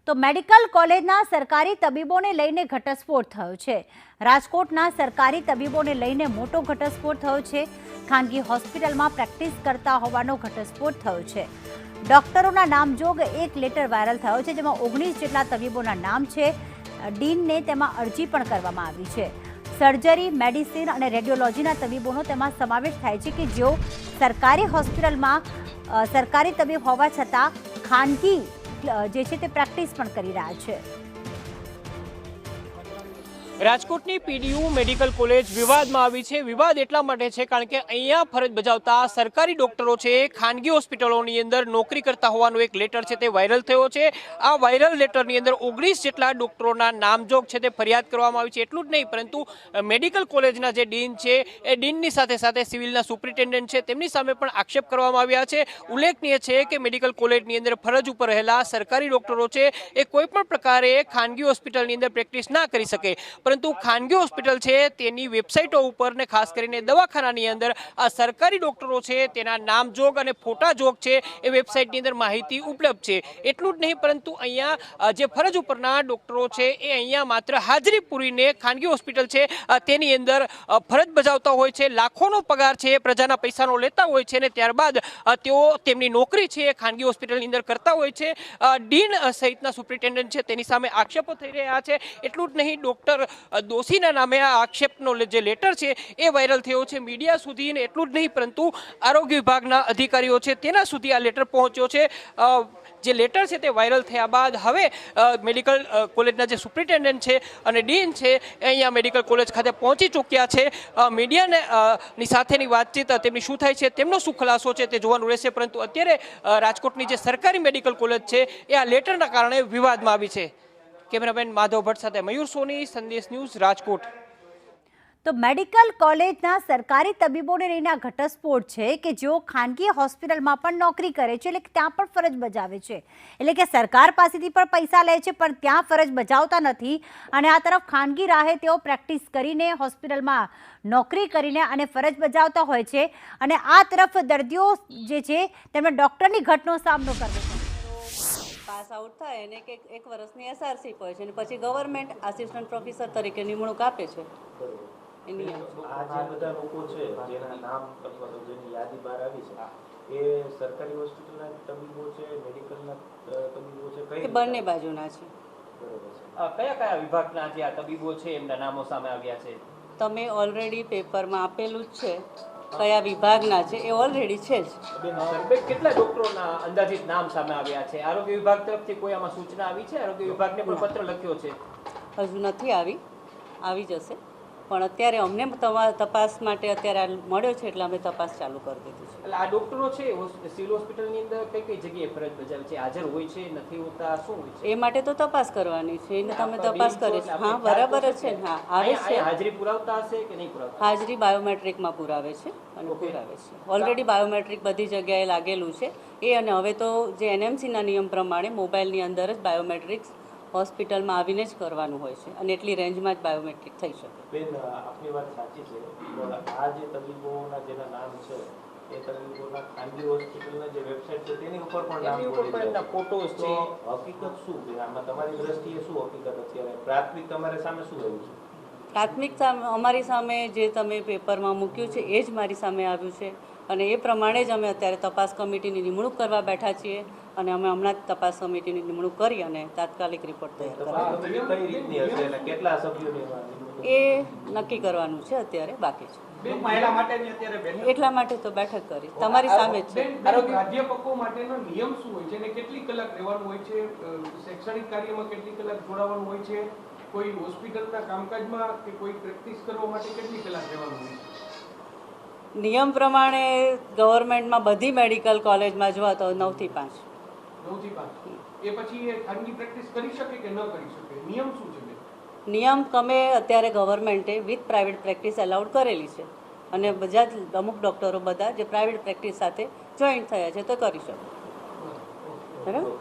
તો મેડિકલ કોલેજના સરકારી તબીબોને લઈને ઘટસ્ફોટ થયો છે। રાજકોટના સરકારી તબીબોને લઈને મોટો ઘટસ્ફોટ થયો છે। ખાનગી હોસ્પિટલમાં પ્રેક્ટિસ કરતા હોવાનો ઘટસ્ફોટ થયો છે। ડોક્ટરોના નામજોગ એક લેટર વાયરલ થયો છે, જેમાં 19 જેટલા તબીબોના નામ છે। ડીનને તેમાં અરજી પણ કરવામાં આવી છે। સર્જરી, મેડિસિન અને રેડિયોલોજીના તબીબોનો તેમાં સમાવેશ થાય છે કે જેઓ સરકારી હોસ્પિટલમાં સરકારી તબીબ હોવા છતાં ખાનગી જે છે તે પ્રેક્ટિસ પણ કરી રહ્યા છે। રાજકોટની પીડીયુ મેડિકલ કોલેજ વિવાદમાં આવી છે। વિવાદ એટલા માટે છે કારણ કે અહીંયા ફરજ બજાવતા સરકારી ડોક્ટરો છે ખાનગી હોસ્પિટલોની અંદર નોકરી કરતા હોવાનો એક લેટર છે તે વાયરલ થયો છે। આ વાયરલ લેટરની અંદર 19 જેટલા ડોક્ટરોના નામજોગ છે તે ફરિયાદ કરવામાં આવી છે। એટલું જ નહીં પરંતુ મેડિકલ કોલેજના જે ડીન છે એ ડીનની સાથે સાથે સિવિલના સુપ્રિન્ટેન્ડન્ટ છે તેમની સામે પણ આક્ષેપ કરવામાં આવ્યા છે। ઉલ્લેખનીય છે કે મેડિકલ કોલેજની અંદર ફરજ ઉપર રહેલા સરકારી ડોક્ટરો છે એ કોઈપણ પ્રકારે ખાનગી હોસ્પિટલની અંદર પ્રેક્ટિસ ના કરી શકે, પરંતુ ખાનગી હોસ્પિટલ છે તેની વેબસાઇટો ઉપર ને ખાસ કરીને દવાખાનાની અંદર આ સરકારી ડોક્ટરો છે તેના નામજોગ અને ફોટાજોગ છે એ વેબસાઇટની અંદર માહિતી ઉપલબ્ધ છે। એટલું જ નહીં પરંતુ અહીંયા જે ફરજ ઉપરના ડોક્ટરો છે એ અહીંયા માત્ર હાજરી પૂરીને ખાનગી હોસ્પિટલ છે તેની અંદર ફરજ બજાવતા હોય છે। લાખોનો પગાર છે એ પ્રજાના પૈસાનો લેતા હોય છે અને ત્યારબાદ તેઓ તેમની નોકરી છે એ ખાનગી હોસ્પિટલની અંદર કરતા હોય છે। ડીન સહિતના સુપ્રિન્ટેન્ડન્ટ છે તેની સામે આક્ષેપો થઈ રહ્યા છે। એટલું જ નહીં, ડોક્ટર દોશીના નામે આ આક્ષેપનો જે લેટર છે એ વાયરલ થયો છે મીડિયા સુધી। ને એટલું જ નહીં પરંતુ આરોગ્ય વિભાગના અધિકારીઓ છે તેના સુધી આ લેટર પહોંચ્યો છે। જે લેટર છે તે વાયરલ થયા બાદ હવે મેડિકલ કોલેજના જે સુપ્રિન્ટેન્ડન્ટ છે અને ડીન છે એ અહીંયા મેડિકલ કોલેજ ખાતે પહોંચી ચૂક્યા છે। મીડિયાની સાથેની વાતચીત તેમની શું થાય છે, તેમનો શું ખુલાસો છે તે જોવાનું રહેશે। પરંતુ અત્યારે રાજકોટની જે સરકારી મેડિકલ કોલેજ છે એ આ લેટરના કારણે વિવાદમાં આવી છે। કેમેરામેન માધવ ભટ્ટ સાથે મયુર સોની, સંદેશ ન્યૂઝ, રાજકોટ। તો મેડિકલ કોલેજના સરકારી તબીબોને લઈને ઘટસ્ફોટ છે કે જેઓ ખાનગી હોસ્પિટલમાં પણ નોકરી કરે છે, એટલે ત્યાં પણ ફરજ બજાવે છે। એટલે કે સરકાર પાસેથી પણ પૈસા લે છે પણ ત્યાં ફરજ બજાવતા નથી, અને આ તરફ ખાનગી રાહે તેઓ પ્રેક્ટિસ કરીને હોસ્પિટલમાં નોકરી કરીને અને ફરજ બજાવતા હોય છે, અને આ તરફ દર્દીઓ જે છે તેમને ડૉક્ટરની ઘટનો સામનો કરવો પડે। પાસ આઉટ થાય એને કે 1 વર્ષની એસઆરસી હોય છે અને પછી ગવર્મેન્ટ આસિસ્ટન્ટ પ્રોફેસર તરીકે નિમણૂક આપે છે। એની આ જે બધા લોકો છે જેના નામ અથવા તો જેની યાદી બહાર આવી છે એ સરકારી હોસ્પિટલના તબીબો છે, મેડિકલના તબીબો છે, કઈ બંને બાજુના છે। બરોબર છે। કયા કયા વિભાગના જે આ તબીબો છે એમના નામો સામે આવ્યા છે? તમે ઓલરેડી પેપરમાં આપેલું જ છે કયા વિભાગના છે એ ઓલરેડી છે જ। કેટલા ડોક્ટરોના અંદાજિત નામ સામે આવ્યા છે? આરોગ્ય વિભાગ તરફથી કોઈ આમાં સૂચના આવી છે? આરોગ્ય વિભાગને પણ પત્ર લખ્યો છે? હજુ નથી આવી જશે, પણ અત્યારે અમને તપાસ માટે અત્યારે મળ્યો છે એટલે અમે તપાસ ચાલુ કરી દીધી છે। એટલે આ ડોક્ટરો છે સિવિલ હોસ્પિટલની અંદર કઈ કઈ જગ્યાએ ફરજ બજાવે છે? હાજર હોય છે, નથી હોતા, શું હોય છે? એ માટે તો તપાસ કરવાની છે, એને તમે તપાસ કરી છે। હા, બરાબર જ છે। હા, આવે છે। હાજરી પુરાવતા હશે કે નહીં પુરાવતા? હાજરી બાયોમેટ્રિકમાં પુરાવે છે અને પુરાવે છે। ઓલરેડી બાયોમેટ્રિક બધી જગ્યાએ લાગેલું છે એ, અને હવે તો જે એનએમસીના નિયમ પ્રમાણે મોબાઈલની અંદર જ બાયોમેટ્રિક્સ હોસ્પિટલમાં આવીને જ કરવાનું હોય છે, અને એટલી રેન્જમાં જ બાયોમેટ્રિક થઈ શકે। બેન, આપની વાત સાચી છે, પણ આ જે તબીબોના જેના નામ છે એ તબીબોના ખાનગી હોસ્પિટલના જે વેબસાઇટ છે તેની ઉપર પણ નામ બોલેલા ફોટોસ છે। હકીકત શું છે આમાં? તમારી દ્રષ્ટિએ શું હકીકત અત્યારે પ્રાથમિક તમારી સામે શું આવ્યું છે? પ્રાથમિક અમારી સામે જે તમે પેપરમાં મૂક્યું છે એ જ મારી સામે આવ્યું છે, અને એ પ્રમાણે જ અમે અત્યારે તપાસ કમિટીની નિમણૂક કરવા બેઠા છીએ, અને અમે હમણાં જ તપાસ કમિટીની નિમણૂક કરી અને તાત્કાલિક રિપોર્ટ તૈયાર કઈ રીતની હશે અને કેટલા સભ્યોની એ નક્કી કરવાનું છે, અત્યારે બાકી છે। એટલા માટે તો બેઠક કરી તમારી સામે જ છે। પ્રાધ્યાપકો માટેનો નિયમ શું હોય છે અને કેટલી કલાક રહેવાનું હોય છે? શૈક્ષણિક કાર્યમાં કેટલી કલાક જોડાવાનું હોય છે? કોઈ હોસ્પિટલના કામકાજમાં કે કોઈ પ્રેક્ટિસ કરવા માટે કેટલી કલાક રહેવાનું હોય છે? નિયમ પ્રમાણે ગવર્મેન્ટમાં બધી મેડિકલ કોલેજમાં જોવા તો 9 થી 5। 9 થી 5 એ પછી એ ખાનગી પ્રેક્ટિસ કરી શકે કે ન કરી શકે? નિયમ શું છે? નિયમ તમે અત્યારે ગવર્મેન્ટે વિથ પ્રાઇવેટ પ્રેક્ટિસ એલાઉડ કરેલી છે, અને બધા અમુક ડૉક્ટરો બધા જે પ્રાઇવેટ પ્રેક્ટિસ સાથે જોઈન્ટ થયા છે તો કરી શકે। બરાબર।